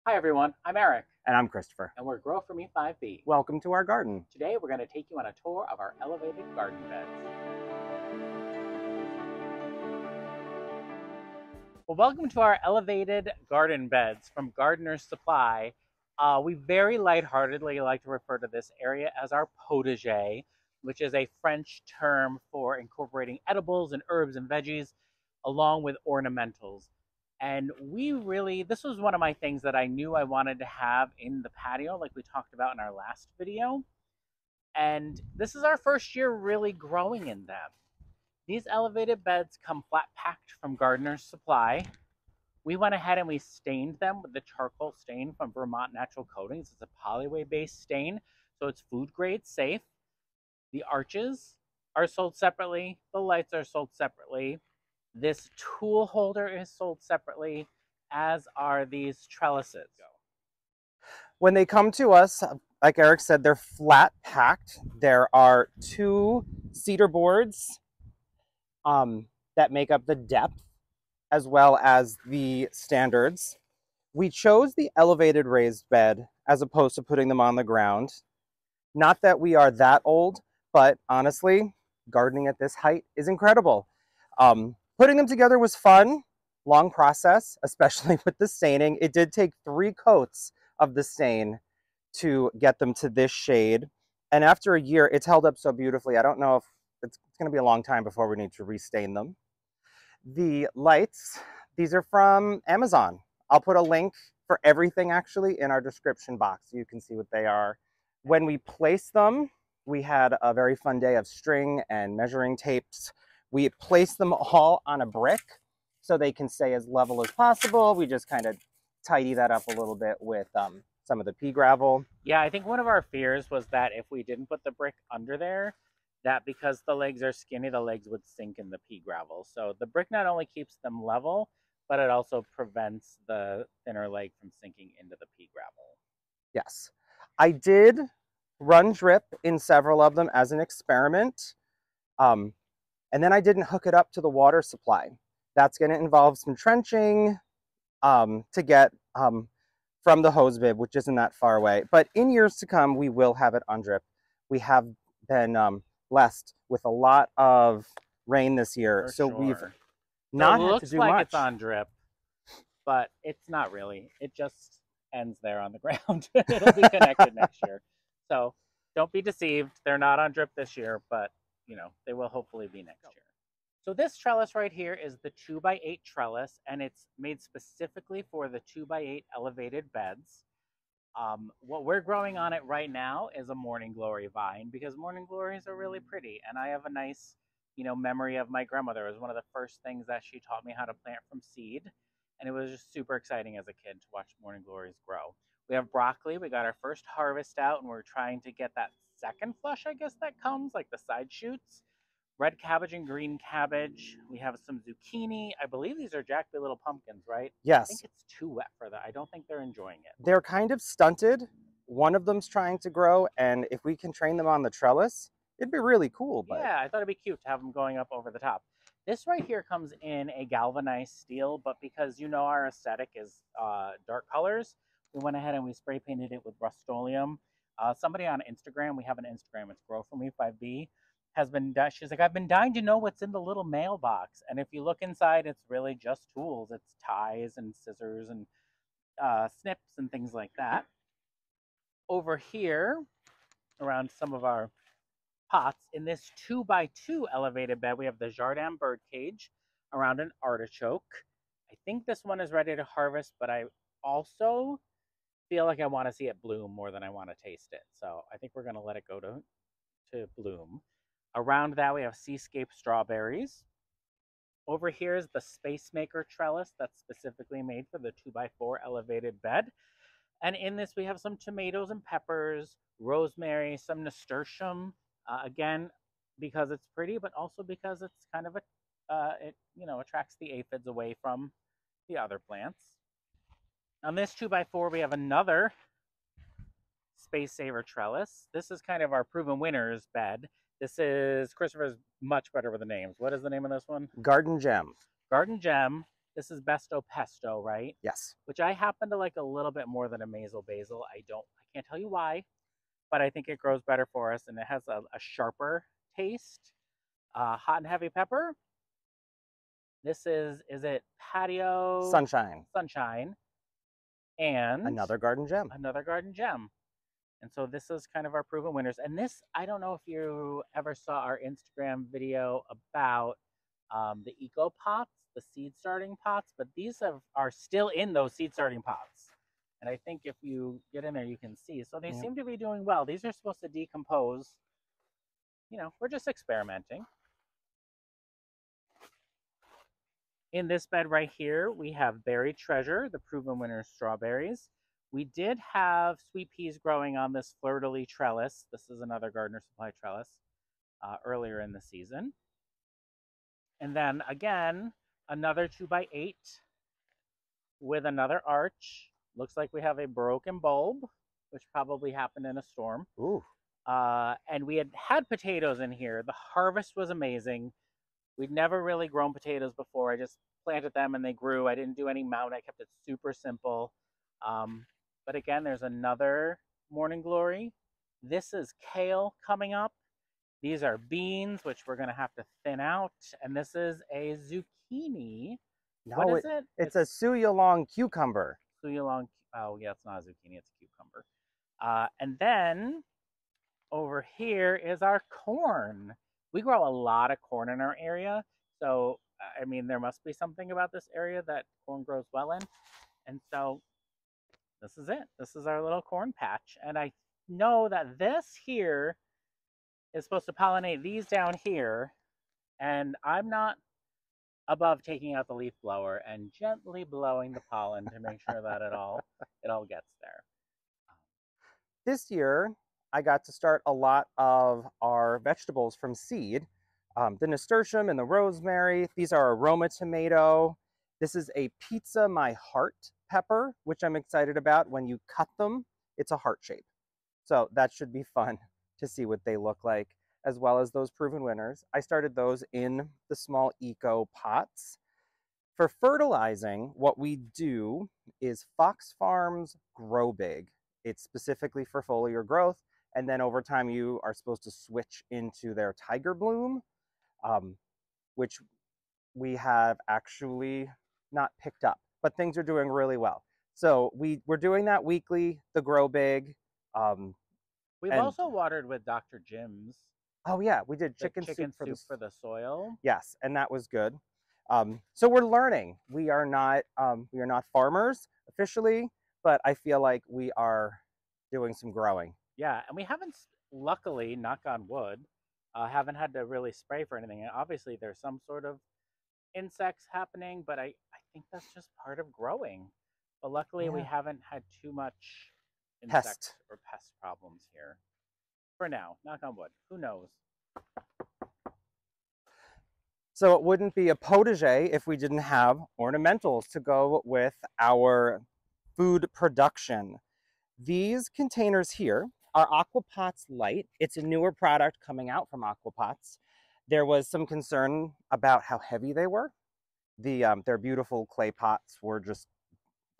Hi everyone, I'm Eric. And I'm Christopher. And we're Grow For Me 5B. Welcome to our garden. Today we're going to take you on a tour of our elevated garden beds. Well, welcome to our elevated garden beds from Gardener's Supply. We very lightheartedly like to refer to this area as our potager, which is a French term for incorporating edibles and herbs and veggies along with ornamentals. And this was one of my things that I knew I wanted to have in the patio, like we talked about in our last video. And this is our first year really growing in them. These elevated beds come flat packed from Gardener's Supply. We went ahead and we stained them with the charcoal stain from Vermont Natural Coatings. It's a polyway-based stain, so it's food grade safe. The arches are sold separately. The lights are sold separately. This tool holder is sold separately, as are these trellises. When they come to us, like Eric said, they're flat packed. There are 2 cedar boards that make up the depth as well as the standards. We chose the elevated raised bed as opposed to putting them on the ground. Not that we are that old, but honestly, gardening at this height is incredible. Putting them together was fun, long process, especially with the staining. It did take 3 coats of the stain to get them to this shade. And after a year, it's held up so beautifully. I don't know if it's going to be a long time before we need to restain them. The lights, these are from Amazon. I'll put a link for everything actually in our description box so you can see what they are. When we placed them, we had a very fun day of string and measuring tapes. We placed them all on a brick so they can stay as level as possible. We just kind of tidy that up a little bit with some of the pea gravel. Yeah, I think one of our fears was that if we didn't put the brick under there, that because the legs are skinny, the legs would sink in the pea gravel. So the brick not only keeps them level, but it also prevents the thinner leg from sinking into the pea gravel. Yes. I did run drip in several of them as an experiment. And then I didn't hook it up to the water supply. That's going to involve some trenching to get from the hose bib, which isn't that far away. But in years to come, we will have it on drip. We have been blessed with a lot of rain this year, so we've not had to do much. It looks like it's on drip, but it's not really. It just ends there on the ground. It'll be connected next year. So don't be deceived. They're not on drip this year, but you know, they will hopefully be next year. So this trellis right here is the 2x8 trellis, and it's made specifically for the 2x8 elevated beds. What we're growing on it right now is a morning glory vine because morning glories are really pretty. And I have a nice, memory of my grandmother. It was one of the first things that she taught me how to plant from seed. And it was just super exciting as a kid to watch morning glories grow. We have broccoli. We got our first harvest out, and we're trying to get that second flush, I guess, that comes, like the side shoots. Red cabbage and green cabbage. We have some zucchini. I believe these are Jackby little pumpkins, right? Yes. I think it's too wet for that. I don't think they're enjoying it. They're kind of stunted. One of them's trying to grow, and if we can train them on the trellis, it'd be really cool. But yeah, I thought it'd be cute to have them going up over the top. This right here comes in a galvanized steel, but because our aesthetic is dark colors, we went ahead and we spray painted it with Rust-Oleum. Somebody on Instagram, we have an Instagram, it's Grow For Me 5B, she's like, I've been dying to know what's in the little mailbox. And if you look inside, it's really just tools. It's ties and scissors and snips and things like that. Over here, around some of our pots, in this 2x2 elevated bed, we have the Jardin bird cage around an artichoke. I think this one is ready to harvest, but I also feel like I want to see it bloom more than I want to taste it. So I think we're going to let it go to bloom. Around that, we have Seascape strawberries. Over here is the Space Maker trellis that's specifically made for the 2x4 elevated bed. And in this, we have some tomatoes and peppers, rosemary, some nasturtium. Again, because it's pretty, but also because it's kind of it attracts the aphids away from the other plants. On this 2x4, we have another Space Saver trellis. This is kind of our proven winners bed. This is, Christopher's much better with the names. What is the name of this one? Garden Gem. Garden Gem. This is Besto Pesto, right? Yes. Which I happen to like a little bit more than Amazel Basil. I can't tell you why, but I think it grows better for us, and it has a sharper taste. Hot and heavy pepper. This is it Patio Sunshine. Sunshine, and Another garden gem. Another garden gem. And so this is kind of our proven winners. And this, I don't know if you ever saw our Instagram video about the eco pots, the seed starting pots, but these are still in those seed starting pots. And I think if you get in there, you can see. So they seem to be doing well. These are supposed to decompose. You know, we're just experimenting. In this bed right here, we have Berry Treasure, the proven winner strawberries. We did have sweet peas growing on this fleur-de-lis trellis. This is another Gardener Supply trellis earlier in the season. And then again, another 2x8 with another arch. Looks like we have a broken bulb, which probably happened in a storm. Ooh. And we had potatoes in here. The harvest was amazing. We'd never really grown potatoes before. I just planted them and they grew. I didn't do any mound. I kept it super simple. But again, there's another Morning Glory. This is kale coming up. These are beans, which we're going to have to thin out. And this is a zucchini. No, what is it? It's a Suyalong cucumber. Suyalong. Oh, yeah, it's not a zucchini. It's a cucumber. And then over here is our corn. We grow a lot of corn in our area. So, I mean, there must be something about this area that corn grows well in. And so this is it. This is our little corn patch. And I know that this here is supposed to pollinate these down here. And I'm not above taking out the leaf blower and gently blowing the pollen to make sure that it all gets there. This year, I got to start a lot of our vegetables from seed. The nasturtium and the rosemary. These are aroma tomato. This is a Pizza My Heart pepper, which I'm excited about. When you cut them, it's a heart shape. So that should be fun to see what they look like, as well as those proven winners. I started those in the small eco pots. For fertilizing, what we do is Fox Farms Grow Big. It's specifically for foliar growth. And then over time, you are supposed to switch into their Tiger Bloom, which we have actually not picked up, but things are doing really well. So we're doing that weekly, the Grow Big. We've also watered with Dr. Jim's. Oh yeah, we did chicken soup for the soil. Yes, and that was good. So we're learning. We are not farmers officially, but I feel like we are doing some growing. Yeah, and we haven't, luckily, knock on wood, haven't had to really spray for anything. And obviously, there's some sort of insects happening, but I think that's just part of growing. But luckily, we haven't had too much insect or pest problems here. For now, knock on wood. Who knows? So it wouldn't be a potager if we didn't have ornamentals to go with our food production. These containers here are Aquapots Light. It's a newer product coming out from Aquapots. There was some concern about how heavy they were. Their beautiful clay pots were just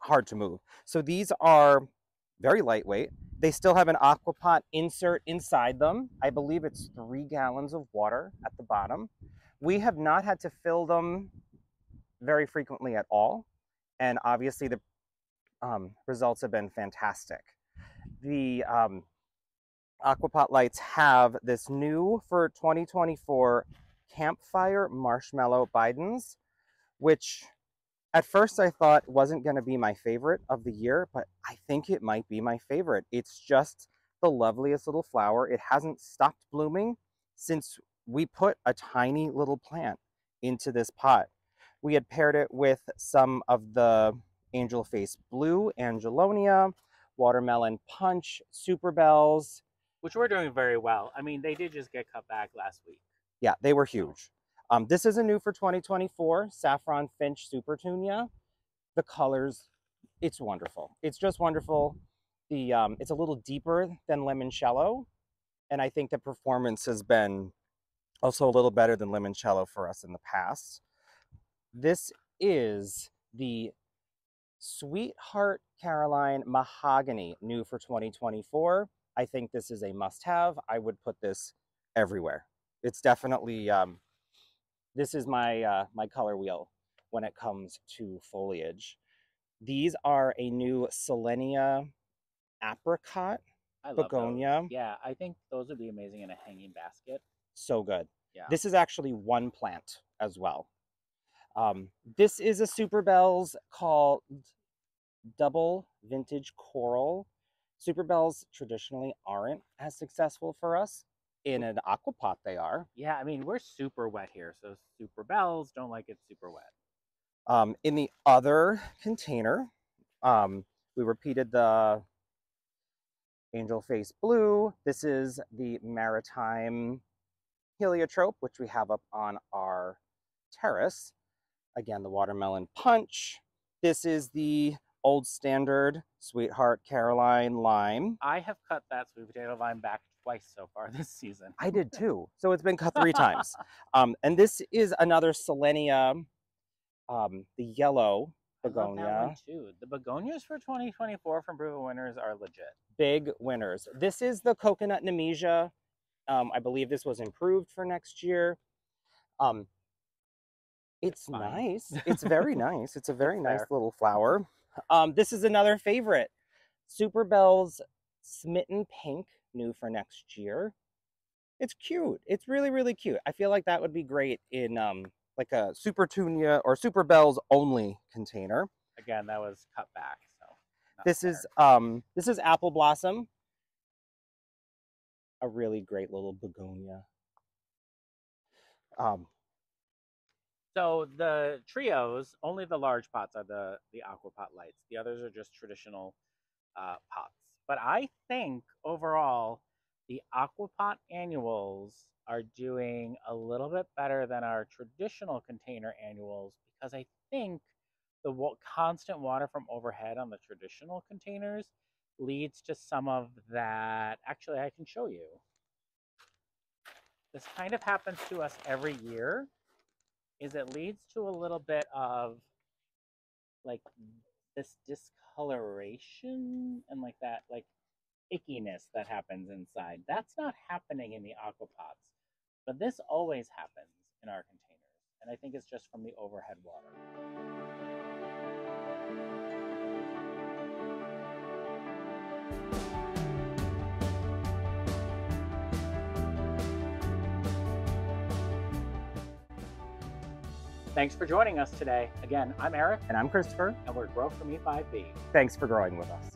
hard to move. So these are very lightweight. They still have an Aquapot insert inside them. I believe it's 3 gallons of water at the bottom. We have not had to fill them very frequently at all. And obviously the results have been fantastic. The Aquapot lights have this new for 2024 Campfire Marshmellow Bidens, which at first I thought wasn't going to be my favorite of the year, but I think it might be my favorite. It's just the loveliest little flower. It hasn't stopped blooming since we put a tiny little plant into this pot. We had paired it with some of the Angelface Blue, Angelonia, Watermelon Punch, Super Bells. Which we're doing very well. I mean, they did just get cut back last week. Yeah, they were huge. This is a new for 2024, Saffron Finch Supertunia. The colors, it's wonderful. It's just wonderful. It's a little deeper than Limoncello, and I think the performance has been also a little better than Limoncello for us in the past. This is the Sweetheart Caroline Mahogany, new for 2024. I think this is a must-have. I would put this everywhere. It's definitely, this is my my color wheel when it comes to foliage. These are a new Selenia apricot I love begonia. those. Yeah, I think those would be amazing in a hanging basket. So good. Yeah. This is actually one plant as well. This is a Super Bells called Double Vintage Coral. Super Bells traditionally aren't as successful for us. In an aquapot, they are. Yeah, I mean, we're super wet here, so Super Bells don't like it super wet. In the other container, we repeated the Angelface Blue. This is the Maritime Heliotrope, which we have up on our terrace. Again, the Watermelon Punch. This is the old standard Sweetheart Caroline Lime. I have cut that sweet potato vine back twice so far this season. I did too. So it's been cut 3 times. And this is another Selenia, the yellow begonia. I love that one too. The begonias for 2024 from Proven Winners are legit. Big winners. This is the Coconut Nemesia. I believe this was improved for next year. It's nice. It's very nice. It's a very nice little flower. This is another favorite. Super Bells Smitten Pink, new for next year. It's cute. It's really, really cute. I feel like that would be great in like a Supertunia or Super Bells only container. Again, that was cut back. So this is Apple Blossom. A really great little begonia. So the trios, only the large pots are the aquapot lights. The others are just traditional pots. But I think overall, the aquapot annuals are doing a little bit better than our traditional container annuals because I think the constant water from overhead on the traditional containers leads to some of that. Actually, I can show you. This kind of happens to us every year. Is it leads to a little bit of like this discoloration and like that like ickiness that happens inside. That's not happening in the aquapots, but this always happens in our containers, and I think it's just from the overhead water. Thanks for joining us today. Again, I'm Eric. And I'm Christopher. And we're Grow For Me 5B. Thanks for growing with us.